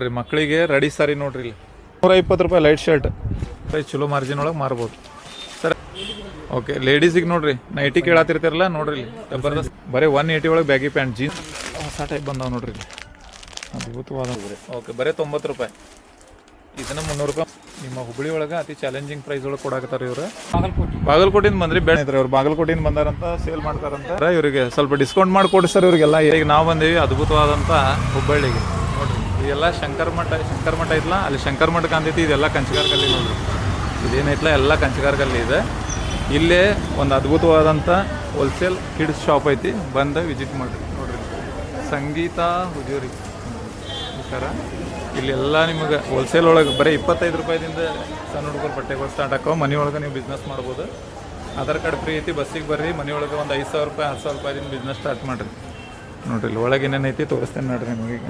ನೋಡಿರಿ ಮಕ್ಕಳಿಗೆ ರೆಡಿ ಸಾರಿ ನೋಡಿರಿ ಇಲ್ಲಿ ₹120 ಲೈಟ್ ಶರ್ಟ್ ಚಲೋ ಮಾರ್ಜಿನ್ ಒಳಗೆ ಮಾರ್ಬೋದು ಸರ್. ಓಕೆ ಲೇಡೀಸಿಗೆ ನೋಡಿರಿ ನೈಟಿ ಕೇಳತ್ತಿರ್ತಿರಲ್ಲ ನೋಡಿರಿ ಇಲ್ಲಿ ಜಬರ್ದಸ್ತ್ ಬರೀ 180 ಒಳಗೆ ಬ್ಯಾಗಿ ಪ್ಯಾಂಟ್ ಜೀನ್ಸ್ ಹೊಸ ಟೈಪ್ ಬಂದಾವೆ ನೋಡಿರಿ ಇಲ್ಲಿ ಅದ್ಭುತವಾದ. ಓಕೆ ಬರೀ ₹90. ಇದನ್ನ ₹300. ನಿಮ್ಮ ಹುಬ್ಬಳ್ಳಿ ಒಳಗೆ ಅತಿ ಚಾಲೆಂಜಿಂಗ್ ಪ್ರೈಸ್ ಒಳಗೆ ಕೊಡಾಕತ್ತಾರೆ ಇವರು. ಬಾಗಲಕೋಟೆಯಿಂದ ಬಂದ್ರಿ ಬೇಡ ಇದ್ರೆ ಅವ್ರು ಬಾಗಲಕೋಟೆಯಿಂದ ಬಂದಾರಂತ ಸೇಲ್ ಮಾಡ್ತಾರಂತ ಇವರಿಗೆ ಸ್ವಲ್ಪ ಡಿಸ್ಕೌಂಟ್ ಮಾಡಿ ಕೊಡಿ ಸರ್ ಇವರಿಗೆಲ್ಲ. ಈಗ ನಾವು ಬಂದೀವಿ ಅದ್ಭುತವಾದಂಥ ಹುಬ್ಬಳ್ಳಿಗೆ ನೋಡ್ರಿ. ಇದೆಲ್ಲ ಶಂಕರ ಮಠ ಐತ್ಲ ಅಲ್ಲಿ ಶಂಕರ ಮಠ ಕಾಣ್ತೈತಿ. ಇದೆಲ್ಲ ಕಂಚಗಾರ ಕಲ್ಲಿ ನೋಡ್ರಿ. ಇದೇನೈತ್ಲ ಎಲ್ಲ ಕಂಚಗಾರ ಕಲ್ಲಿ ಇದೆ. ಇಲ್ಲೇ ಒಂದು ಅದ್ಭುತವಾದಂಥ ಹೋಲ್ಸೇಲ್ ಕಿಡ್ಸ್ ಶಾಪ್ ಐತಿ, ಬಂದು ವಿಸಿಟ್ ಮಾಡಿರಿ ನೋಡ್ರಿ. ಸಂಗೀತ ಹುಜೂರಿ ಈ ಥರ ಇಲ್ಲೆಲ್ಲ ನಿಮಗೆ ಹೋಲ್ಸೇಲ್ ಒಳಗೆ ಬರೀ ₹25ದಿಂದ ಸಣ್ಣ ಹುಡುಗರು ಬಟ್ಟೆಗಳು ಸ್ಟಾರ್ಟ್ ಹಾಕೋ. ಮನೆಯೊಳಗೆ ನೀವು ಬಿಸ್ನೆಸ್ ಮಾಡ್ಬೋದು. ಆಧಾರ್ ಕಾರ್ಡ್ ಫ್ರೀ ಐತಿ. ಬಸ್ಸಿಗೆ ಬರ್ರಿ. ಮನೆಯೊಳಗೆ ಒಂದು ₹5,000 ₹10,000 ಬಿಸ್ನೆಸ್ ಸ್ಟಾರ್ಟ್ ಮಾಡಿರಿ ನೋಡ್ರಿ. ಇಲ್ಲಿ ಒಳಗೆ ಏನೇನೈತಿ ತೋರಿಸ್ತೇನೆ ನೋಡ್ರಿ ನಿಮಗೀಗ.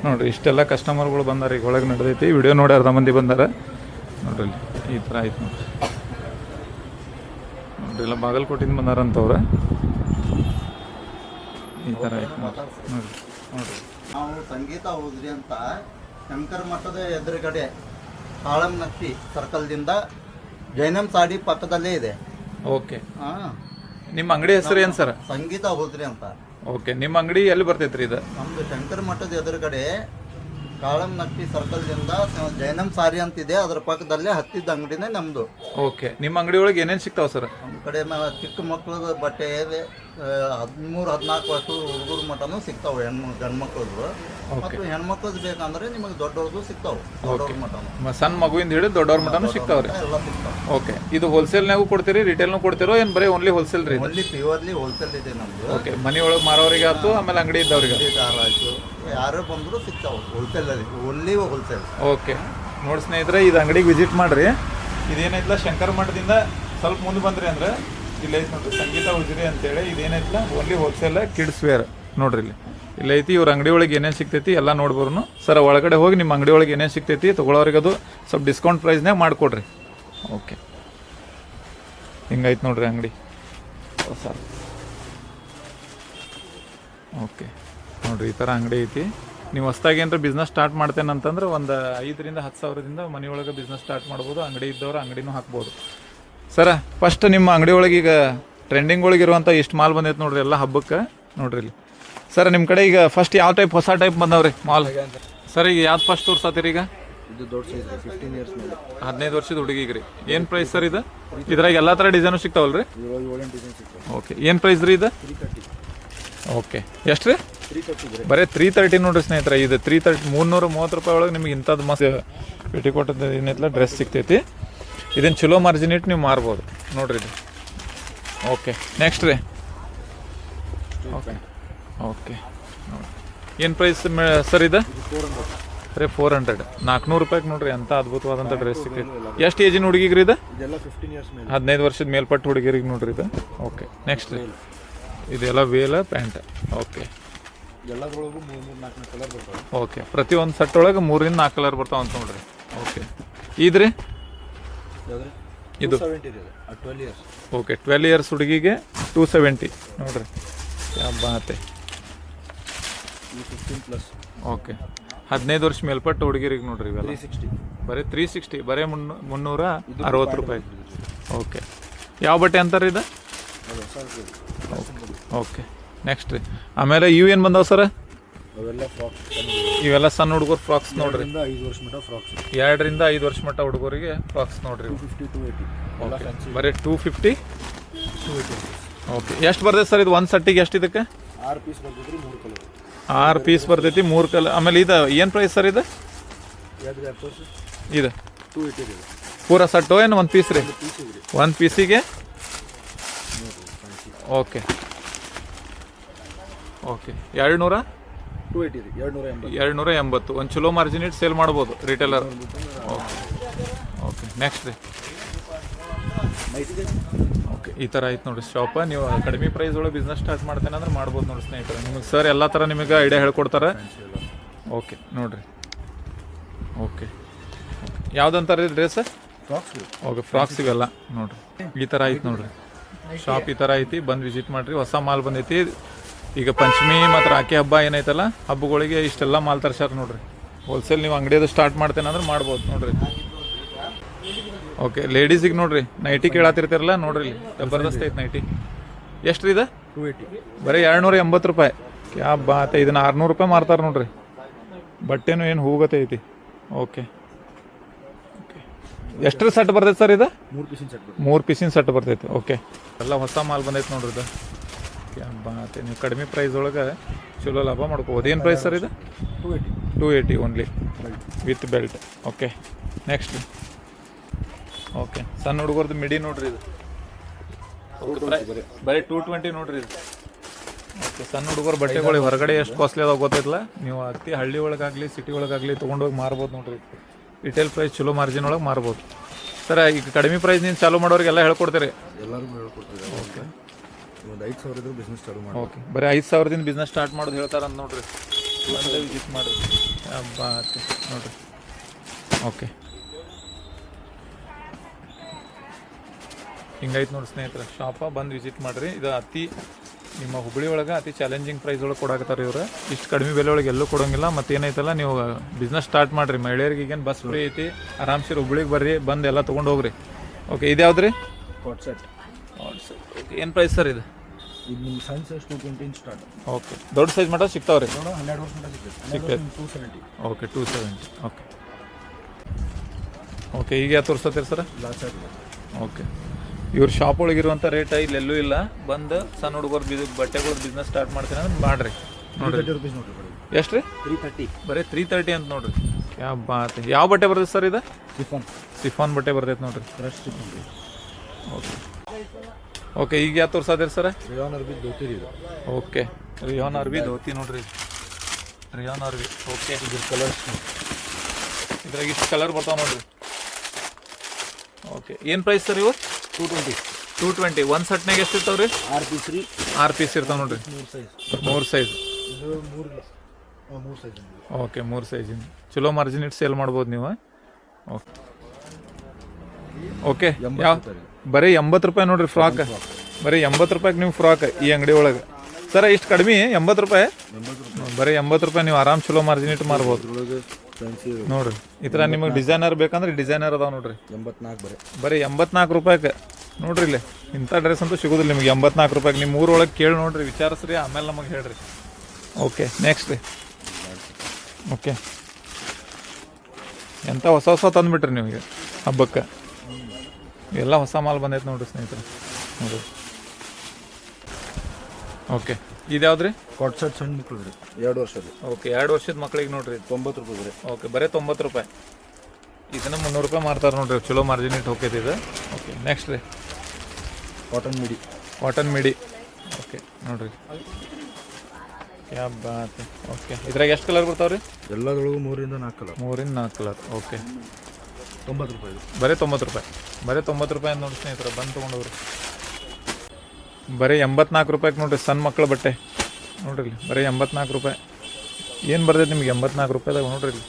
ನೋಡಿರಿ ಇಷ್ಟೆಲ್ಲ ಕಸ್ಟಮರ್ಗಳು ಬಂದಾರ. ಈಗ ಒಳಗೆ ನಡೆದೈತಿ. ವಿಡಿಯೋ ನೋಡಿ ಅರ್ಧ ಮಂದಿ ಬಂದಾರ ನೋಡ್ರಿ. ಇಲ್ಲಿ ಈ ಥರ ಆಯ್ತು ನೋಡ್ರಿ. ನೋಡ್ರಿ ಎಲ್ಲ ಬಾಗಲಕೋಟೆಯಿಂದ ಬಂದಾರಂತವ್ರೆ. ಈ ಥರ ಆಯ್ತು ನೋಡ್ರಿ. ನೋಡ್ರಿ ನಾವು ಸಂಗೀತ ಹೋದ್ರಿ ಅಂತ ಶಂಕರ ಮಠದ ಎದುರುಗಡೆ ತಾಳಂನಟ್ಟಿ ಸರ್ಕಲ್ದಿಂದ ಜೈನಂ ಸಾಡಿ ಪಕ್ಕದಲ್ಲೇ ಇದೆ. ಓಕೆ ನಿಮ್ಮ ಅಂಗಡಿ ಹೆಸರು ಏನು ಸರ್? ಸಂಗೀತ ಹೋದ್ರಿ ಅಂತ. ಓಕೆ ನಿಮ್ಮ ಅಂಗಡಿ ಎಲ್ಲಿ ಬರ್ತೈತ್ರಿ ಇದು? ನಮ್ದು ಶಂಕರ ಮಠದ ಎದುರುಗಡೆ ಕಾಳಂನಟ್ಟಿ ಸರ್ಕಲ್ದಿಂದ ಜೈನಂ ಸಾರಿ ಅಂತಿದೆ. ಅದ್ರ ಪಕ್ಕದಲ್ಲೇ ಹತ್ತಿದ್ದ ಅಂಗಡಿನೇ ನಮ್ದು. ಓಕೆ ನಿಮ್ಮ ಅಂಗಡಿ ಒಳಗೆ ಏನೇನು ಸಿಗ್ತಾವ ಸರ್? ನಮ್ಮ ಕಡೆ ಚಿಕ್ಕ ಮಕ್ಕಳದ ಬಟ್ಟೆ 13-14 ವರ್ಷ ಹುಡುಗರ ಮಟನು ಸಿಗ್ತಾವೆ. ಗಂಡು ಮಕ್ಕಳದು ಮತ್ತು ಹೆಣ್ಮಕ್ಳದ್ದು ಬೇಕಂದ್ರೆ ನಿಮಗೆ ದೊಡ್ಡವ್ರದ್ದು ಸಿಗ್ತಾವೆ. ದೊಡ್ಡವ್ರ ಮಟನು ಸಣ್ಣ ಮಗುವಿಂದ ಹಿಡಿದು ದೊಡ್ಡವ್ರ ಮಟನು ಸಿಗ್ತಾವ್ರಿ. ಎಲ್ಲ ಸಿಗ್ತಾವೆ. ಓಕೆ ಇದು ಹೋಲ್ಸೇಲ್ನಾಗೂ ಕೊಡ್ತೀರಿ ರಿಟೇಲ್ನೂ ಕೊಡ್ತೀರೋ ಏನು ಬರೀ ಓನ್ಲಿ ಹೋಲ್ಸೇಲ್ ರೀ? ಓನ್ಲಿ ಪ್ಯೂರ್ಲಿ ಹೋಲ್ಸೇಲ್ ಇದೆ ನಮ್ದು. ಓಕೆ ಮನೆಯೊಳಗೆ ಮಾರೋರಿಗೆ ಆಯ್ತು, ಆಮೇಲೆ ಅಂಗಡಿ ಇದ್ದವ್ರಿಗೆ ಆಯ್ತು, ಯಾರು ಬಂದರೂ ಸಿಗ್ತಾವೆ ಹೋಲ್ಸೇಲಲ್ಲಿ. Only wholesale. ಓಕೆ ನೋಡಿ ಸ್ನೇಹಿತರೆ, ಇದು ಅಂಗಡಿಗೆ ವಿಸಿಟ್ ಮಾಡಿರಿ. ಇದೇನೈತಲ್ಲ ಶಂಕರ ಮಠದಿಂದ ಸ್ವಲ್ಪ ಮುಂದೆ ಬಂದ್ರಿ ಅಂದ್ರೆ ಇಲ್ಲಿ ಐತೆ ನೋಡ್ರಿ ಸಂಗೀತ ಹುಜುರಿ ಅಂತೇಳಿ. ಇದೇನೈತಲ್ಲ ಓನ್ಲಿ ಹೋಲ್ಸೇಲ್ ಕಿಡ್ಸ್ ವೇರ್ ನೋಡ್ರಿ. ಇಲ್ಲಿ ಐತಿ ಇವ್ರ ಅಂಗಡಿ ಒಳಗೆ ಏನೇನು ಸಿಗ್ತೈತಿ ಎಲ್ಲ ನೋಡ್ಬೋರು ಸರ್. ಒಳಗಡೆ ಹೋಗಿ ನಿಮ್ಮ ಅಂಗಡಿ ಒಳಗೆ ಏನೇನು ಸಿಗ್ತೈತಿ ತೊಗೊಳೋರಿಗೆ ಅದು ಸ್ವಲ್ಪ ಡಿಸ್ಕೌಂಟ್ ಪ್ರೈಸ್ನಾಗ ಮಾಡಿಕೊಡ್ರಿ. ಓಕೆ ಹಿಂಗೈತೆ ನೋಡ್ರಿ ಅಂಗಡಿ ಸರ್. ಓಕೆ ನೋಡ್ರಿ ಈ ಥರ ಅಂಗಡಿ ಐತಿ. ನೀವು ಹೊಸ್ದಾಗಿ ಏನಾರ ಬಿಸ್ನೆಸ್ ಸ್ಟಾರ್ಟ್ ಮಾಡ್ತೇನೆ ಅಂತಂದ್ರೆ ಒಂದು 5ರಿಂದ 10 ಸಾವಿರದಿಂದ ಮನೆಯೊಳಗೆ ಬಿಸ್ನೆಸ್ ಸ್ಟಾರ್ಟ್ ಮಾಡ್ಬೋದು. ಅಂಗಡಿ ಇದ್ದವ್ರು ಅಂಗಡಿನೂ ಹಾಕ್ಬೋದು. ಸರ ಫಸ್ಟ್ ನಿಮ್ಮ ಅಂಗಡಿ ಒಳಗೆ ಈಗ ಟ್ರೆಂಡಿಂಗ್ ಒಳಗಿರುವಂಥ ಇಷ್ಟು ಮಾಲ್ ಬಂದೈತೆ ನೋಡ್ರಿ ಎಲ್ಲ ಹಬ್ಬಕ್ಕೆ ನೋಡ್ರಿ ಇಲ್ಲಿ. ಸರ್ ನಿಮ್ಮ ಕಡೆ ಈಗ ಫಸ್ಟ್ ಯಾವ ಟೈಪ್ ಹೊಸ ಟೈಪ್ ಬಂದವ್ರಿ ಮಾಲ್? ಸರ್ ಈಗ ಯಾವ್ದು ಫಸ್ಟ್ ತೋರ್ಸತ್ತೀರಿ ಈಗ? ಇದು ದೊಡ್ಡ ಸೈಜ್ 15 ಇಯರ್ಸ್ ಮೇಲೆ 15 ವರ್ಷದ ಹುಡುಗಿಗೆ ರೀ. ಏನು ಪ್ರೈಸ್ ಸರ್ ಇದು? ಇದ್ರಾಗ ಎಲ್ಲ ಥರ ಡಿಸೈನು ಸಿಗ್ತಾವಲ್ರಿ? ಓಕೆ ಏನು ಪ್ರೈಸ್ ರೀ ಇದು? 330. ಓಕೆ ಎಷ್ಟು ರೀ? 330 ಬರೀ 330 ನೋಡ್ರಿ ಸ್ನೇಹಿತರೆ. ಇದು 330 ₹330 ಒಳಗೆ ನಿಮ್ಗೆ ಇಂಥದ್ದು ಮಸ್ತ್ ಪೆಟಿಕೋಟದ ಏನೈತಲ್ಲ ಡ್ರೆಸ್ ಸಿಗ್ತೈತಿ. ಇದನ್ನು ಚಲೋ ಮಾರ್ಜಿನ್ ಇಟ್ಟು ನೀವು ಮಾರ್ಬೋದು ನೋಡ್ರಿ ಇದು. ಓಕೆ ನೆಕ್ಸ್ಟ್ ರೀ. ಓಕೆ ಓಕೆ ನೋಡಿ ಏನು ಪ್ರೈಸ್ ಸರ್ ಇದು? ಬರೀ 400 ₹400 ನೋಡ್ರಿ. ಅಂಥ ಅದ್ಭುತವಾದಂಥ ಡ್ರೆಸ್ ಸಿಗ್ತೈತಿ. ಎಷ್ಟು ಏಜಿನ ಹುಡುಗಿಗೆ ರೀ ಇದು? 15 ವರ್ಷದ ಮೇಲ್ಪಟ್ಟು ಹುಡುಗಿರಿಗೆ ನೋಡ್ರಿ ಇದು. ಓಕೆ ನೆಕ್ಸ್ಟ್ ರೀ. ಇದೆಲ್ಲ ವೇಲ ಪ್ಯಾಂಟ್. ಓಕೆ ಓಕೆ ಪ್ರತಿಯೊಂದು ಸೆಟ್ ಒಳಗೆ 3ರಿಂದ 4 ಕಲರ್ ಬರ್ತಾವ ಅಂತ ನೋಡ್ರಿ. ಓಕೆ ಇದ್ರಿ ಇದು ಓಕೆ 12 ಇಯರ್ಸ್ ಹುಡುಗಿಗೆ 270 ನೋಡ್ರಿ. ಬಾತೆ ಓಕೆ 15 ವರ್ಷ ಮೇಲ್ಪಟ್ಟು ಹುಡುಗಿರಿಗೆ ನೋಡ್ರಿ ಇವೆಲ್ಲ ಬರೀ 360 ಬರೀ ₹360. ಓಕೆ ಯಾವ ಬಟ್ಟೆ ಅಂತಾರೆ ಇದು? ಓಕೆ ನೆಕ್ಸ್ಟ್ ರೀ. ಆಮೇಲೆ ಇವು ಏನು ಬಂದಾವ ಸರ್? ಇವೆಲ್ಲ ಸಣ್ಣ ಹುಡುಗರು ಫ್ರಾಕ್ಸ್ ನೋಡ್ರಿ. 2ರಿಂದ 5 ವರ್ಷ ಮಟ್ಟ ಹುಡುಗರಿಗೆ ಫ್ರಾಕ್ಸ್ ನೋಡ್ರಿ. ಬರೀ 250 ಓಕೆ ಎಷ್ಟು ಬರ್ತೈತೆ ಸರ್ ಇದು ಒಂದು ಸೆಟ್ಟಿಗೆ? ಎಷ್ಟು ಇದಕ್ಕೆ? 6 ಪೀಸ್ ಬರ್ತೈತಿ 3 ಕಲರ್. ಆಮೇಲೆ ಇದು ಏನು ಪ್ರೈಸ್ ಸರ್ ಇದು? ಇದು ಪೂರ ಸೆಟ್ಟು ಏನು ಒಂದು ಪೀಸ್ ರೀ? ಒಂದು ಪೀಸಿಗೆ ಓಕೆ ಓಕೆ 280 ಒಂದು ಚಲೋ ಮಾರ್ಜಿನ್ ಇಟ್ಟು ಸೇಲ್ ಮಾಡ್ಬೋದು ರಿಟೇಲರ್. ಓಕೆ ಓಕೆ ನೆಕ್ಸ್ಟ್ ರೀ. ಓಕೆ ಈ ಥರ ಆಯ್ತು ನೋಡಿರಿ ಶಾಪ. ನೀವು ಕಡಿಮೆ ಪ್ರೈಸ್ ಒಳಗೆ ಬಿಸ್ನೆಸ್ ಸ್ಟಾರ್ಟ್ ಮಾಡ್ತೇನೆ ಅಂದ್ರೆ ಮಾಡ್ಬೋದು ನೋಡಿ ಸ್ನೇಹಿತರೆ. ನಿಮಗೆ ಸರ್ ಎಲ್ಲ ಥರ ನಿಮಗೆ ಐಡಿಯಾ ಹೇಳ್ಕೊಡ್ತಾರೆ. ಓಕೆ ನೋಡಿರಿ. ಓಕೆ ಯಾವುದಂತಾರೆ ಡ್ರೆಸ್? ಓಕೆ ಫ್ರಾಕ್ಸ್ ಇವೆಲ್ಲ ನೋಡಿರಿ. ಈ ಥರ ಆಯ್ತು ನೋಡಿರಿ ಶಾಪ್. ಈ ಥರ ಐತಿ. ಬಂದು ವಿಸಿಟ್ ಮಾಡಿರಿ. ಹೊಸ ಮಾಲ್ ಬಂದೈತಿ. ಈಗ ಪಂಚಮಿ ಮತ್ತು ರಾಖಿ ಹಬ್ಬ ಏನೈತಲ್ಲ ಹಬ್ಬಗಳಿಗೆ ಇಷ್ಟೆಲ್ಲ ಮಾಲ್ ತರ್ಸಾರ ನೋಡ್ರಿ. ಹೋಲ್ಸೇಲ್ ನೀವು ಅಂಗಡಿಯದು ಸ್ಟಾರ್ಟ್ ಮಾಡ್ತೇನೆ ಅಂದ್ರೆ ಮಾಡ್ಬೋದು ನೋಡ್ರಿ. ಓಕೆ, ಲೇಡೀಸಿಗೆ ನೋಡ್ರಿ ನೈಟಿ ಕೇಳತ್ತಿರ್ತಿರಲ್ಲ ನೋಡ್ರಿ, ಇಲ್ಲಿ ಜಬರ್ದಸ್ತ್ ಐತೆ ನೈಟಿ. ಎಷ್ಟು ರೀ ಇದು? 280. ಬರೀ 280 ರೂಪಾಯಿ. ಕ್ಯಾ ಬಾತ್, ಇದನ್ನ 600 ರೂಪಾಯಿ ಮಾರ್ತಾರೆ ನೋಡ್ರಿ. ಬಟ್ಟೆನೂ ಏನು ಹೂಗತ್ತೆ ಐತಿ. ಓಕೆ, ಎಷ್ಟರ ಸೆಟ್ ಬರ್ತೈತೆ ಸರ್ ಇದು? 3 ಪೀಸಿನ ಸೆಟ್ ಬರ್ತೈತೆ. ಓಕೆ, ಎಲ್ಲ ಹೊಸ ಮಾಲ್ ಬಂದೈತೆ ನೋಡ್ರಿ ಇದು. ಕ್ಯಾ ಬಾತ್, ನೀವು ಕಡಿಮೆ ಪ್ರೈಸ್ ಒಳಗೆ ಚಲೋ ಲಾಭ ಮಾಡ್ಕೋಬೋದು. ಏನು ಪ್ರೈಸ್ ಸರ್ ಇದು? 280 only with belt. Okay, next. Okay, ಸಣ್ಣ ಹುಡುಗರದ್ದು ಮಿಡಿ ನೋಡ್ರಿ ಇದು. ಬರೀ 220 ನೋಡ್ರಿ ಇದು. ಓಕೆ, ಸಣ್ಣ ಹುಡುಗರ ಬಟ್ಟೆಗಳು ಹೊರಗಡೆ ಎಷ್ಟು ಕಾಸ್ಟ್ಲಿ ಅದಾವ ಗೊತ್ತೈತಲ್ಲ, ನೀವು ಅತಿ ಹಳ್ಳಿ ಒಳಗಾಗಲಿ ಸಿಟಿ ಒಳಗಾಗಲಿ ತೊಗೊಂಡೋಗಿ ಮಾರ್ಬೋದು ನೋಡ್ರಿ. ರಿಟೇಲ್ ಪ್ರೈಸ್ ಚಲೋ ಮಾರ್ಜಿನ್ ಒಳಗೆ ಮಾರ್ಬೋದು. ಸರ್, ಈಗ ಕಡಿಮೆ ಪ್ರೈಸ್ ನೀನು ಚಾಲೂ ಮಾಡೋರಿಗೆಲ್ಲ ಹೇಳ್ಕೊಡ್ತೀರಿ? ಎಲ್ಲರಿಗೂ ಹೇಳ್ಕೊಡ್ತೀವಿ. ಓಕೆ, ಒಂದು 5,000 ಬಿಸ್ನೆಸ್ ಚಾಲೂ ಮಾಡಿ. ಓಕೆ, ಬರೀ 5,000ದಿಂದ ಬಿಸ್ನೆಸ್ ಸ್ಟಾರ್ಟ್ ಮಾಡೋದು ಹೇಳ್ತಾರಂತ ನೋಡ್ರಿ. ಬಂದು ವಿಸಿಟ್ ಮಾಡಿರಿ. ಹಬ್ಬ ನೋಡ್ರಿ. ಓಕೆ, ಹಿಂಗೈತೆ ನೋಡಿ ಸ್ನೇಹಿತರೆ ಶಾಪ, ಬಂದು ವಿಸಿಟ್ ಮಾಡಿರಿ. ಇದು ಅತಿ ನಿಮ್ಮ ಹುಬ್ಬಳ್ಳಿ ಒಳಗೆ ಅತಿ ಚಾಲೆಂಜಿಂಗ್ ಪ್ರೈಸ್ ಒಳಗೆ ಕೊಡಾಕತ್ತಾರೆ ಇವ್ರು. ಇಷ್ಟು ಕಡಿಮೆ ಬೆಲೆ ಒಳಗೆ ಎಲ್ಲೂ ಕೊಡೋಂಗಿಲ್ಲ. ಮತ್ತು ಏನೈತಲ್ಲ, ನೀವು ಬಿಸ್ನೆಸ್ ಸ್ಟಾರ್ಟ್ ಮಾಡಿರಿ. ಮಹಿಳೆಯರಿಗೆ ಈಗೇನು ಬಸ್ ಫ್ರೀ ಐತಿ, ಆರಾಮ್ಸೆ ಹುಬ್ಬಳ್ಳಿಗೆ ಬರ್ರಿ, ಬಂದು ಎಲ್ಲ ತೊಗೊಂಡು ಹೋಗ್ರಿ. ಓಕೆ, ಇದು ಯಾವ್ದು ರೀ? ಕಾಟ್ ಸೆಟ್. ಓಕೆ, ಏನು ಪ್ರೈಸ್ ಸರ್ ಇದು? ಇದು ನಿಮ್ಮ ಸೈನ್ಸ್ 220 ಸ್ಟಾರ್ಟ್. ಓಕೆ, ದೊಡ್ಡ ಸೈಜ್ ಮಟ್ಟ ಸಿಗ್ತಾವ್ರಿ? 12 ವರ್ಷ ಮಟ್ಟ ಸಿಗ್ತದೆ. 270. ಓಕೆ, 270. ಓಕೆ, ಓಕೆ, ಈಗ ಯಾವ ತೋರಿಸ್ತೀರಿ ಸರ್? Last set. ಓಕೆ, ಇವ್ರ ಶಾಪ್ ಒಳಗಿರುವಂಥ ರೇಟ್ ಇಲ್ಲೆಲ್ಲೂ ಇಲ್ಲ. ಬಂದು ಸಣ್ಣ ಹುಡುಗರು ಬಟ್ಟೆಗಳ ಬಿಸ್ನೆಸ್ ಸ್ಟಾರ್ಟ್ ಮಾಡ್ತೀನಿ ಅಂದ್ರೆ ಮಾಡ್ರಿ. ನೋಡ್ರಿ, 30 ರೂಪೀಸ್ ನೋಡ್ರಿ. ಎಷ್ಟು ರೀ? 330. ಬರೀ 330 ಅಂತ ನೋಡ್ರಿ. ಯಾವ ಬಾತ್, ಯಾವ ಬಟ್ಟೆ ಬರ್ತೈತೆ ಸರ್ ಇದು? ಸಿಫಾನ್ ಬಟ್ಟೆ ಬರ್ತೈತೆ ನೋಡ್ರಿ. Crush chiffon. ಓಕೆ, ಓಕೆ, ಈಗ ಯಾವ ತೋರ್ಸಾದಿರಿ ಸರ್? ರಿಯಾನ್ ಅರ್ಬಿ ಧೋತಿ ಇದು. ಓಕೆ, ರಿಯಾನ್ ಅರ್ಬಿ ಧೋತಿ ನೋಡ್ರಿ. ರಿಯಾನ್ ಅರ್ಬಿ. ಓಕೆ, ಇದ್ರ ಕಲರ್ಸ್ ಇದ್ರಾಗ ಇಷ್ಟು ಕಲರ್ ಬರ್ತಾವ ನೋಡ್ರಿ. ಓಕೆ, ಏನು ಪ್ರೈಸ್ ಸರ್ ಇವು? 220. ಒಂದು ಸೆಟ್ನಾಗ ಎಷ್ಟು ಇರ್ತಾವ್ರಿ? 6 ಪೀಸ್ ಇರ್ತಾವ ನೋಡ್ರಿ. 3 ಸೈಜ್. ಇದು 3 ಸೈಜ್. ಓಕೆ, 3 ಸೈಜಿಂದ ಚಲೋ ಮಾರ್ಜಿನ್ ಇಟ್ಟು ಸೇಲ್ ಮಾಡ್ಬೋದು ನೀವು. ಓಕೆ, ಓಕೆ, ಯಾವ ಬರೀ 80 ರೂಪಾಯಿ ನೋಡ್ರಿ ಫ್ರಾಕ್. ಬರೀ 80 ರೂಪಾಯಿಗೆ ನೀವು ಫ್ರಾಕ್ ಈ ಅಂಗಡಿ ಒಳಗೆ. ಸರ ಇಷ್ಟು ಕಡಿಮೆ 80 ರೂಪಾಯಿ? ಬರೀ 80 ರೂಪಾಯಿ ನೀವು ಆರಾಮ್ ಚಲೋ ಮಾರ್ಜಿನ್ ಇಟ್ಟು ಮಾರ್ಬೋದು ನೋಡ್ರಿ. ಈ ಥರ ನಿಮಗೆ ಡಿಸೈನರ್ ಬೇಕಂದ್ರೆ ಡಿಸೈನರ್ ಅದಾವ ನೋಡ್ರಿ. 84 ಬರೀ 84 ರೂಪಾಯಿಗೆ ನೋಡ್ರಿ. ಇಲ್ಲಿ ಇಂಥ ಡ್ರೆಸ್ ಅಂತೂ ಸಿಗೋದಿಲ್ಲ ನಿಮಗೆ 84 ರೂಪಾಯಿಗೆ. ನಿಮ್ಮ ಊರೊಳಗೆ ಕೇಳಿ ನೋಡ್ರಿ, ವಿಚಾರಿಸ್ರಿ, ಆಮೇಲೆ ನಮಗೆ ಹೇಳ್ರಿ. ಓಕೆ, ನೆಕ್ಸ್ಟ್ ರೀ. ಓಕೆ, ಎಂಥ ಹೊಸ ಹೊಸ ತಂದುಬಿಟ್ರಿ ನಿಮಗೆ ಹಬ್ಬಕ್ಕೆ. ಎಲ್ಲ ಹೊಸ ಮಾಲ್ ಬಂದೈತೆ ನೋಡ್ರಿ ಸ್ನೇಹಿತರೆ. ನೋಡ್ರಿ. ಓಕೆ, ಇದು ಯಾವ್ದು ರೀ? ಕಾಟ್ ಸೆಟ್ ಸಣ್ಣ ಮಕ್ಕಳು ರೀ, 2 ವರ್ಷದ. ಓಕೆ, 2 ವರ್ಷದ ಮಕ್ಳಿಗೆ ನೋಡ್ರಿ. 90 ರೂಪಾಯಿ ಬರೀ. ಓಕೆ, ಬರೀ 90 ರೂಪಾಯಿ. ಇದನ್ನ 300 ರೂಪಾಯಿ ಮಾರ್ತಾರೆ ನೋಡ್ರಿ. ಚಲೋ ಮಾರ್ಜಿನ್ ಇಟ್ಟು ಹೋಗ್ತೈತಿ ಇದು. ಓಕೆ, ನೆಕ್ಸ್ಟ್ ರೀ. ಕಾಟನ್ ಮಿಡಿ. ಕಾಟನ್ ಮಿಡಿ. ಓಕೆ, ನೋಡ್ರಿ. ಕ್ಯಾ ಬಾತ್. ಓಕೆ, ಇದ್ರಾಗ ಎಷ್ಟು ಕಲರ್ ಬರ್ತಾವ್ರಿ? ಎಲ್ಲದರೊಳಗೂ 3 ಇಂದ 4 ಕಲರ್. 3 ಇಂದ 4 ಕಲರ್. ಓಕೆ, 90 ರೂಪಾಯಿ. ಬರೀ 90 ರೂಪಾಯಿ. ಬರೀ 90 ರೂಪಾಯಿ ಅಂತ ನೋಡಿ ಸ್ನೇಹಿತರೆ, ಬಂದು ತೊಗೊಂಡವ್ರಿ. ಬರೀ 84 ರೂಪಾಯಿಗೆ ನೋಡ್ರಿ ಸಣ್ಣ ಮಕ್ಕಳ ಬಟ್ಟೆ ನೋಡ್ರಿ. ಇಲ್ಲಿ ಬರೀ 84 ರೂಪಾಯಿ. ಏನು ಬರ್ತೈತೆ ನಿಮ್ಗೆ 84 ರೂಪಾಯಿದಾಗ ನೋಡ್ರಿ. ಇಲ್ಲಿ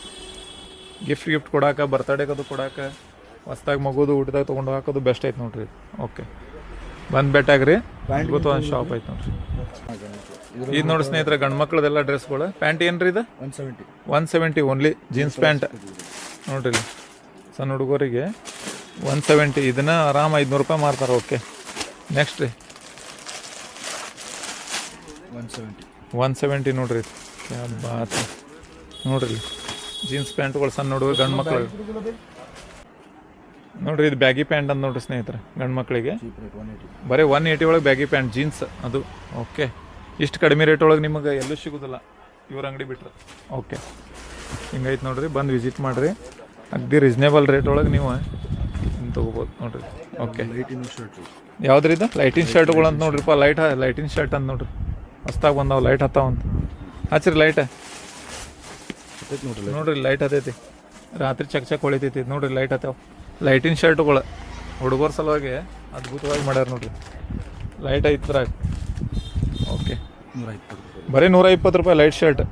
ಗಿಫ್ಟ್ ಕೊಡಾಕ, ಬರ್ತಡೇಗದು ಕೊಡಾಕ, ಹೊಸ್ದಾಗಿ ಮಗುದು ಊಟದಾಗ ತೊಗೊಂಡು ಹಾಕೋದು ಬೆಸ್ಟ್ ಐತೆ ನೋಡ್ರಿ. ಓಕೆ, ಬಂದು ಬೆಟ್ಟಾಗ್ರಿ. ಗೊತ್ತು ಒಂದು ಶಾಪ್ ಐತೆ ನೋಡ್ರಿ. ಇದು ನೋಡಿ ಸ್ನೇಹಿತರೆ, ಗಂಡು ಮಕ್ಳದೆಲ್ಲ ಡ್ರೆಸ್ಗಳು. ಪ್ಯಾಂಟ್ ಏನು ರೀ ಇದು? 170 ಓನ್ಲಿ. ಜೀನ್ಸ್ ಪ್ಯಾಂಟ್ ನೋಡ್ರಿ. ಇಲ್ಲಿ ಸಣ್ಣ ಹುಡುಗರಿಗೆ 170. ಇದನ್ನ ಆರಾಮ 500 ರೂಪಾಯಿ ಮಾರ್ತಾರೆ. ಓಕೆ, ನೆಕ್ಸ್ಟ್ ರೀ. 170 ನೋಡ್ರಿ. ಕ್ಯಾ ಬಾತ್ ನೋಡ್ರಿ. ಜೀನ್ಸ್ ಪ್ಯಾಂಟ್ಗಳು ಸಣ್ಣ ಹುಡುಗರು ಗಂಡು ಮಕ್ಳಿಗೆ ನೋಡ್ರಿ. ಇದು ಬ್ಯಾಗಿ ಪ್ಯಾಂಟ್ ಅಂತ ನೋಡ್ರಿ ಸ್ನೇಹಿತರೆ, ಗಂಡು ಮಕ್ಕಳಿಗೆ. ಬರೀ 180 ಒಳಗೆ ಬ್ಯಾಗಿ ಪ್ಯಾಂಟ್ ಜೀನ್ಸ್ ಅದು. ಓಕೆ, ಇಷ್ಟು ಕಡಿಮೆ ರೇಟ್ ಒಳಗೆ ನಿಮಗೆ ಎಲ್ಲೂ ಸಿಗೋದಿಲ್ಲ ಇವ್ರ ಅಂಗಡಿ ಬಿಟ್ರೆ. ಓಕೆ, ಹಿಂಗೈತೆ ನೋಡ್ರಿ. ಬಂದು ವಿಸಿಟ್ ಮಾಡಿರಿ. ಅಗ್ದಿ ರೀಸ್ನೇಬಲ್ ರೇಟ್ ಒಳಗೆ ನೀವು ತೊಗೋಬೋದು ನೋಡ್ರಿ. ಓಕೆ, ಯಾವ್ದ್ರಿ ಇದು? ಲೈಟಿನ್ ಶರ್ಟ್ಗಳು ಅಂತ ನೋಡ್ರಿಪ್ಪ. ಲೈಟಿನ್ ಶರ್ಟ್ ಅಂತ ನೋಡ್ರಿ. ಹೊಸ್ದಾಗಿ ಬಂದಾವ, ಲೈಟ್ ಹತ್ತಾವಂತ. ಹಚ್ಚಿರಿ ಲೈಟ್ ನೋಡ್ರಿ. ಲೈಟ್ ಹತ್ತೈತಿ, ರಾತ್ರಿ ಚಕ್ ಹೊಳಿತೈತಿ ನೋಡ್ರಿ. ಲೈಟ್ ಹತ್ತಾವ. ಲೈಟಿನ್ ಶರ್ಟ್ಗಳು ಹುಡುಗರ ಸಲುವಾಗಿ ಅದ್ಭುತವಾಗಿ ಮಾಡ್ಯಾರ ನೋಡ್ರಿ. ಲೈಟ್ ಐತ್ರಾಗ. ಓಕೆ, ಬರೀ 120 ರೂಪಾಯಿ ಲೈಟ್ ಶರ್ಟ್.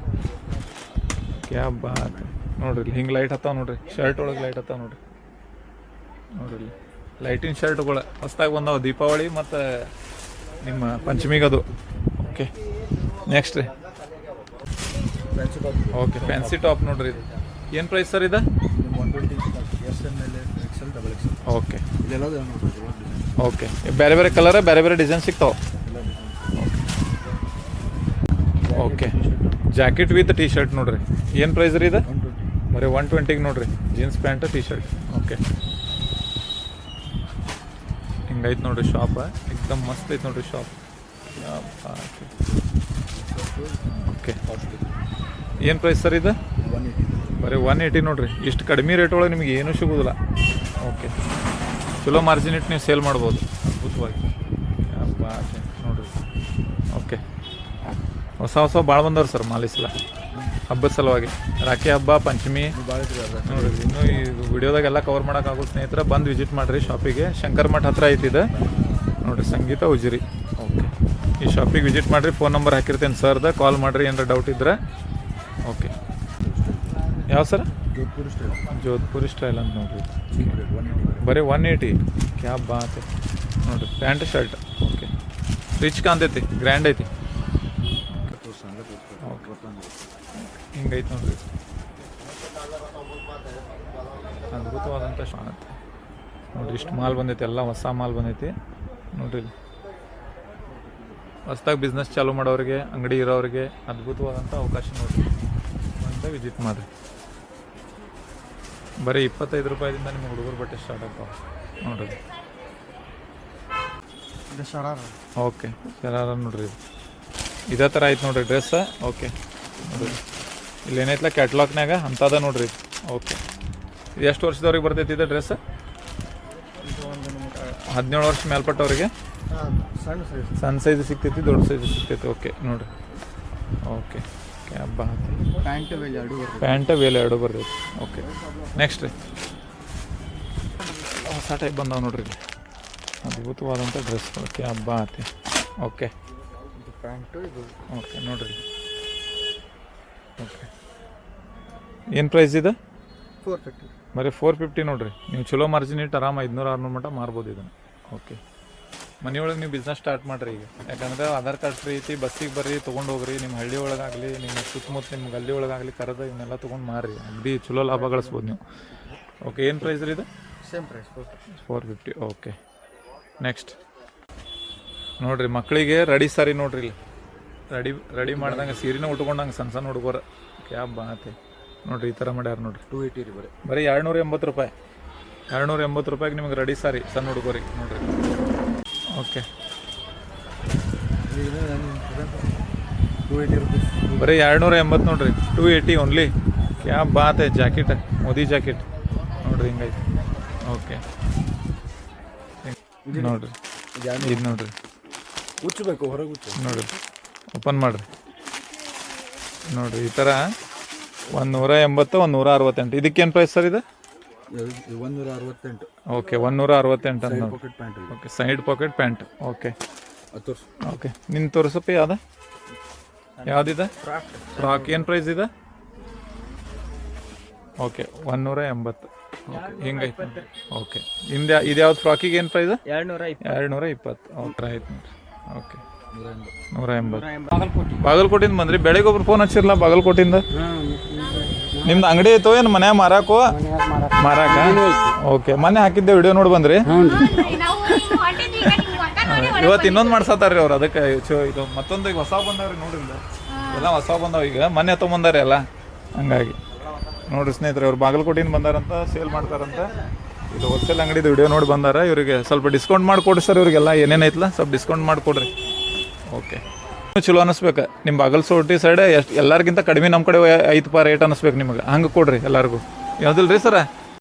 ಕ್ಯಾ ಬಾತ್ ನೋಡ್ರಿ. ಹಿಂಗೆ ಲೈಟ್ ಹತ್ತಾವ ನೋಡ್ರಿ. ಶರ್ಟ್ ಒಳಗೆ ಲೈಟ್ ಹತ್ತಾವ ನೋಡ್ರಿ. ನೋಡ್ರಿ, ಲೈಟಿನ್ ಶರ್ಟ್ಗಳು ಹೊಸ್ದಾಗಿ ಬಂದಾವ ದೀಪಾವಳಿ ಮತ್ತು ನಿಮ್ಮ ಪಂಚಮಿಗದು. ಓಕೆ, ನೆಕ್ಸ್ಟ್ ರೀ fancy top okay fancy top ನೋಡ್ರಿ ಇದು ಏನು ಪ್ರೈಸ್ ಸರ್ ಇದು? ನಿಮ್ಮ 120 S M L XL double XL okay ಇದೆಲ್ಲ ನೋಡ್ರಿ ಡಿಸೈನ್ ಓಕೆ ಬೇರೆ ಬೇರೆ ಕಲರ್ ಬೇರೆ ಬೇರೆ ಡಿಸೈನ್ ಸಿಗ್ತಾವೆ. ಎಲ್ಲ design okay jacket with T shirt ನೋಡ್ರಿ ಏನು ಪ್ರೈಸ್ ರೀ ಇದು? 120 ಬರೀ 120ಗೆ ನೋಡ್ರಿ jeans pant T shirt. Okay ಹಿಂಗೈತೆ ನೋಡ್ರಿ ಶಾಪ್ ಎಕ್ದಮ್ ಮಸ್ತ್ ಐತೆ ನೋಡ್ರಿ ಶಾಪ್. ಓಕೆ ಏನು ಪ್ರೈಸ್ ಸರ್ ಇದು? 180 ಬರೀ 180 ನೋಡ್ರಿ. ಇಷ್ಟು ಕಡಿಮೆ ರೇಟ್ ಒಳಗೆ ನಿಮಗೆ ಏನೂ ಸಿಗೋದಿಲ್ಲ. ಓಕೆ ಚಲೋ ಮಾರ್ಜಿನ್ ಇಟ್ಟು ನೀವು ಸೇಲ್ ಮಾಡ್ಬೋದು ಅದ್ಭುತವಾಗಿ. ನೋಡ್ರಿ ಓಕೆ ಹೊಸ ಹೊಸ ಭಾಳ ಬಂದವ್ರು ಸರ್ ಮಾಲಿಸ್ಲ ಹಬ್ಬದ ಸಲುವಾಗಿ. ರಾಖಿ ಹಬ್ಬ, ಪಂಚಮಿ ಭಾಳ ಐತ್ರಿ ಅದ ನೋಡ್ರಿ. ಇನ್ನೂ ಈ ವಿಡಿಯೋದಾಗೆಲ್ಲ ಕವರ್ ಮಾಡೋಕ್ಕಾಗೋ ಸ್ನೇಹಿತರೆ ಬಂದು ವಿಸಿಟ್ ಮಾಡಿರಿ ಶಾಪಿಗೆ. ಶಂಕರ್ ಮಠ ಹತ್ರ ಐತಿದೆ ನೋಡಿರಿ, ಸಂಗೀತ ಉಜಿರಿ. ಓಕೆ ಈ ಶಾಪಿಗೆ ವಿಸಿಟ್ ಮಾಡಿರಿ. ಫೋನ್ ನಂಬರ್ ಹಾಕಿರ್ತೇನೆ ಸರ್ದ, ಕಾಲ್ ಮಾಡಿರಿ ಏನಾರ ಡೌಟ್ ಇದ್ದರೆ. ಓಕೆ ಯಾವ sir? Jodhpur style Jodhpuri style ಅಂತ ನೋಡ್ರಿ. ಚೀಪ್ ರೇಟ್ 180 ಬರೀ 180 ಕ್ಯಾ ಬಾತ್ ನೋಡಿರಿ. ಪ್ಯಾಂಟ್ ಶರ್ಟ್ ಓಕೆ ರಿಚ್ ಕಾಣ್ತೈತಿ, ಗ್ರ್ಯಾಂಡ್ ಐತಿ. ಹಿಂಗೈತೆ ನೋಡ್ರಿ, ಅದ್ಭುತವಾದಂಥ ಶಾಪ್ ನೋಡ್ರಿ. ಇಷ್ಟು ಮಾಲ್ ಬಂದೈತಿ, ಎಲ್ಲ ಹೊಸ ಮಾಲ್ ಬಂದೈತಿ ನೋಡ್ರಿ. ಹೊಸ್ದಾಗಿ ಬಿಸ್ನೆಸ್ ಚಾಲೂ ಮಾಡೋರಿಗೆ, ಅಂಗಡಿ ಇರೋರಿಗೆ ಅದ್ಭುತವಾದಂಥ ಅವಕಾಶ ನೋಡ್ರಿ. ಅಂತ ವಿಸಿಟ್ ಮಾಡಿರಿ. ಬರೀ 25 ರೂಪಾಯಿದಿಂದ ನಿಮ್ಮ ಹುಡುಗರು ಬಟ್ಟೆ ಸ್ಟಾರ್ಟ್ ಆಗ್ತಾವೆ ನೋಡ್ರಿ. ಓಕೆ ಶರಾರ ನೋಡ್ರಿ, ಇದೇ ಥರ ಐತೆ ನೋಡ್ರಿ ಡ್ರೆಸ್. ಓಕೆ ನೋಡ್ರಿ ಇಲ್ಲಿ ಏನೈತಲ್ಲ ಕ್ಯಾಟ್ಲಾಗ್ನಾಗ ಅಂಥದ ನೋಡ್ರಿ. ಓಕೆ ಇದು ಎಷ್ಟು ವರ್ಷದವ್ರಿಗೆ ಬರ್ತೈತಿ ಇದು ಡ್ರೆಸ್? 17 ವರ್ಷ ಮೇಲ್ಪಟ್ಟವ್ರಿಗೆ ಸಣ್ಣ ಸೈಜ್ ಸಿಗ್ತೈತಿ, ದೊಡ್ಡ ಸೈಜ್ ಸಿಗ್ತೈತಿ. ಓಕೆ ನೋಡ್ರಿ. ಓಕೆ ಕ್ಯಾಬ್ ಪ್ಯಾಂಟ್ ವೇಲ್ ಎರಡು ಬರ್ತೈತಿ. ಓಕೆ ನೆಕ್ಸ್ಟ್ ರೀ ಹೊಸ ಟೈಪ್ ಬಂದಾವ ನೋಡ್ರಿ ಇಲ್ಲಿ, ಅದ್ಭುತವಾದಂಥ ಡ್ರೆಸ್ಗಳು. ಕ್ಯಾಬ್ ಬಾತಿ. ಓಕೆ ಪ್ಯಾಂಟು ಇದು ಓಕೆ ನೋಡ್ರಿ. ಓಕೆ ಏನು ಪ್ರೈಸ್ ಇದೆ? 450 ಬರೀ 450 ನೋಡ್ರಿ. ನೀವು ಚಲೋ ಮಾರ್ಜಿನ್ ಇಟ್ಟು ಆರಾಮ 500-600 ಮಟ್ಟ ಮಾರ್ಬೋದು ಇದನ್ನು. ಓಕೆ ಮನೆಯೊಳಗೆ ನೀವು ಬಿಸ್ನೆಸ್ ಸ್ಟಾರ್ಟ್ ಮಾಡಿರಿ ಈಗ. ಯಾಕಂದ್ರೆ ಆಧಾರ್ ಕಾರ್ಡ್ ಫ್ರೀ ಐತಿ, ಬಸ್ಸಿಗೆ ಬರ್ರಿ ತೊಗೊಂಡು ಹೋಗ್ರಿ. ನಿಮ್ಮ ಹಳ್ಳಿ ಒಳಗಾಗಲಿ, ನಿಮ್ಮ ಸುತ್ತಮುತ್ತ ನಿಮ್ಮ ಗಲ್ಲಿ ಒಳಗಾಗಲಿ ಕರೆದ ಇವನ್ನೆಲ್ಲ ತೊಗೊಂಡು ಮಾರಿ ಅಗದಿ ಚಲೋ ಲಾಭ ಗಳಿಸ್ಬೋದು ನೀವು. ಓಕೆ ಏನು ಪ್ರೈಸ್ ರೀ ಇದು? Same price 450. ಓಕೆ ನೆಕ್ಸ್ಟ್ ನೋಡ್ರಿ, ಮಕ್ಕಳಿಗೆ ರೆಡಿ ಸಾರಿ ನೋಡ್ರಿ. ಇಲ್ಲಿ ರೆಡಿ ಮಾಡ್ದಂಗೆ ಸೀರೆನ ಉಟ್ಕೊಂಡಂಗೆ ಸಣ್ಣ ಸಣ್ಣ ಹುಡುಗರು ಕ್ಯಾಬ್ ಬಾತೆ ನೋಡ್ರಿ. ಈ ಥರ ಮಾಡ್ಯಾರ ನೋಡ್ರಿ. 280 ರೀ ಬರೀ 280 ರೂಪಾಯಿ. 280 ರೂಪಾಯಿಗೆ ನಿಮಗೆ ರೆಡಿ ಸಾರಿ ಸಣ್ಣ ಹುಡುಗರಿಗೆ ನೋಡ್ರಿ. ಓಕೆ 280 ರುಪೀಸ್ ಬರೀ 280 ನೋಡ್ರಿ. 280 ಓನ್ಲಿ. ಕ್ಯಾ ಬಾತ್ ಐ ಜಾಕೆಟ್, ಮೋದಿ ಜಾಕೆಟ್ ನೋಡ್ರಿ ಹಿಂಗೈತಿ. ಓಕೆ ನೋಡ್ರಿ ಇದು ನೋಡ್ರಿ, ಹುಚ್ಚಬೇಕು ಹೊರಗೆ ಹುಚ್ಚು ನೋಡ್ರಿ ಓಪನ್ ಮಾಡಿರಿ ನೋಡ್ರಿ. ಈ ಥರ 180, 168. ಇದಕ್ಕೇನು ಪ್ರೈಸ್ ಸರ್ ಇದು? 168 ಓಕೆ 168 ಅಂತ ನೋಡಿ. Pocket pant okay side pocket pant. Okay 10 okay ನಿನ್ನ ತೋರಿಸಪ್ಪ ಯಾವ್ದು ಯಾವುದಿದೆ? ಫ್ರಾಕ್ ಏನು ಪ್ರೈಸ್ ಇದೆ? ಓಕೆ 180. ಓಕೆ ಹಿಂಗೈತೆ. ಓಕೆ ನಿಮ್ದು ಇದು ಯಾವ್ದು ಫ್ರಾಕಿಗೆ ಏನು ಪ್ರೈಸ್? 220. ಓಕೆ ಆಯ್ತು ನೋಡ್ರಿ. ಓಕೆ 180. ಬಾಗಲಕೋಟಿಂದ ಬಂದ್ರಿ? ಬೆಳಗ್ಗೆ ಒಬ್ರು ಫೋನ್ ಹಚ್ಚಿರಲ್ಲ ಬಾಗಲಕೋಟಿಂದ. ನಿಮ್ದು ಅಂಗಡಿ ಐತೋ ಏನು ಮನ್ಯಾಗ ಮಾರಾಕೋ? ಮಾರಾಕ. ಓಕೆ ಮೊನ್ನೆ ಹಾಕಿದ್ದೆ ವಿಡಿಯೋ ನೋಡಿ ಬಂದ್ರಿ. ಇವತ್ತು ಇನ್ನೊಂದು ಮಾಡ್ಸತ್ತಾರ್ರಿ ಅವ್ರು. ಅದಕ್ಕೆ ಇದು ಮತ್ತೊಂದು ಈಗ ಹೊಸ ಬಂದಾವ್ರಿ ನೋಡ್ರಿ. ಎಲ್ಲ ಹೊಸ ಬಂದಾವ ಈಗ, ಮೊನ್ನೆ ತೊಗೊಂಬಂದಾರೆ ಎಲ್ಲ. ಹಂಗಾಗಿ ನೋಡ್ರಿ ಸ್ನೇಹಿತರೆ, ಅವ್ರು ಬಾಗಲಕೋಟಿಂದ ಬಂದಾರಂತ, ಸೇಲ್ ಮಾಡ್ತಾರಂತ. ಇದು ಹೋಲ್ಸೇಲ್ ಅಂಗಡಿದು ವಿಡಿಯೋ ನೋಡಿ ಬಂದಾರ. ಇವರಿಗೆ ಸ್ವಲ್ಪ ಡಿಸ್ಕೌಂಟ್ ಮಾಡಿಕೊಡ್ರಿ ಸರ್. ಇವರಿಗೆಲ್ಲ ಏನೇನೈತಲ್ಲ ಸ್ವಲ್ಪ ಡಿಸ್ಕೌಂಟ್ ಮಾಡಿಕೊಡ್ರಿ. ಓಕೆ ಚಲೋ ಅನ್ನಿಸ್ಬೇಕು. ನಿಮ್ಮ ಬಾಗಲಕೋಟೆ ಸೈಡ್ ಎಷ್ಟು ಎಲ್ಲರಿಗಿಂತ ಕಡಿಮೆ ನಮ್ಮ ಕಡೆ ಐತಪ್ಪ ರೇಟ್ ಅನ್ನಿಸ್ಬೇಕು ನಿಮಗೆ. ಹಂಗೆ ಕೊಡ್ರಿ ಎಲ್ಲರಿಗೂ. ಯಾವುದಿಲ್ಲ ರೀ ಸರ?